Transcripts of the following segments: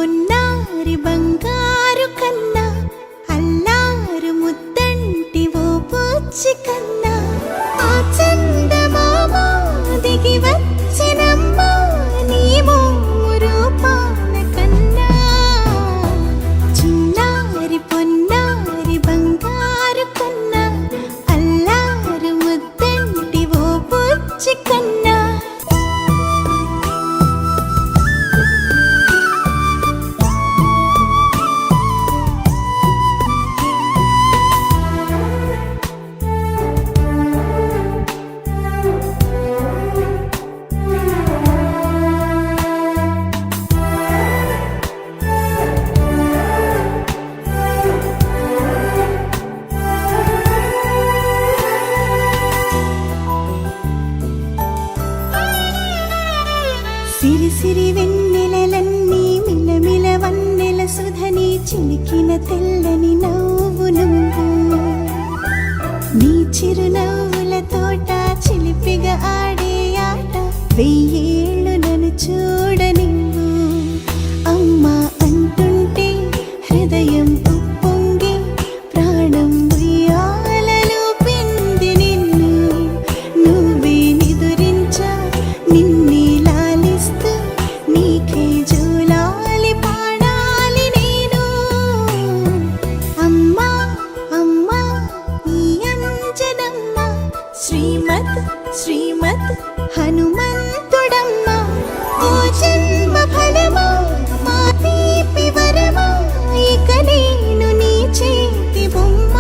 పొన్నారి బంగారు కన్నా అల్లారు ముద్దంటి ఓ పూచి కన్నా ఆ చందమామ దిగి వచ్చినమ్మా నీ రూపాల కన్నా చిన్నారి పొన్నారి బంగారు కన్నా అల్లారు ముద్దంటి ఓ పూచి కన్నా సిరి సిరి వెన్నెలలన్నీ మిలమిల వన్నెల సుధని చిలికిన తెల్లని నవ్వు నువ్వు నీ చిరునవ్వుల తోట చిలిపిగా ఆడే ఆట వెయ్యేళ్ళు నన్ను చూడ నువ్వు అమ్మా అంటుంటే హృదయం ఉప్పొంగి ప్రాణం ఉయ్యాలలో పిండి నిన్ను నువ్వే నిదురించా నిన్నే నీకే జూలాలి పాడాలి నేను అమ్మా అమ్మా ఈ అంజనమ్మ శ్రీమత్ శ్రీమత్ హనుమంతుడమ్మ ఓ జన్మ ఫలమా మా తీపి వరమా ఇక నేను నీ చేతి బొమ్మ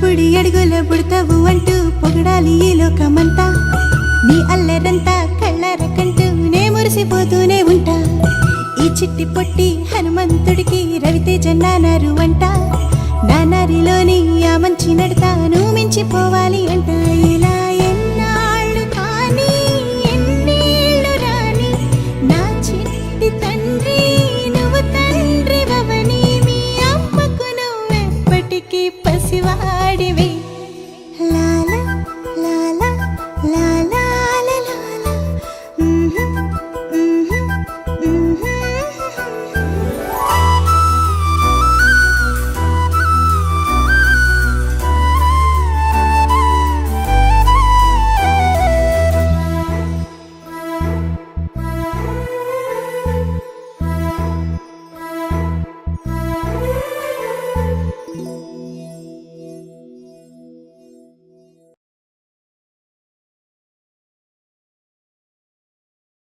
బుడి అడుగుల బుడతావు అంటూ పొగడాలి ఈ లోకమంతా నీ అల్లరంతా కళ్ళరకంటూ నే మురిసిపోతూనే ఉంటా ఈ చిట్టి పొట్టి హనుమంతుడికి రవితేజ నానారు అంట నానారిలోని ఆ మంచి నడతాను మించిపోవాలి అంట ఇలా ఎన్నాళ్ళు కానీ ఎన్నేళ్ళు రాని నా చిట్టి తండ్రి నువ్వు తండ్రి వవని మీ అమ్మకు నువ్వెప్పటికీ పసివాడివి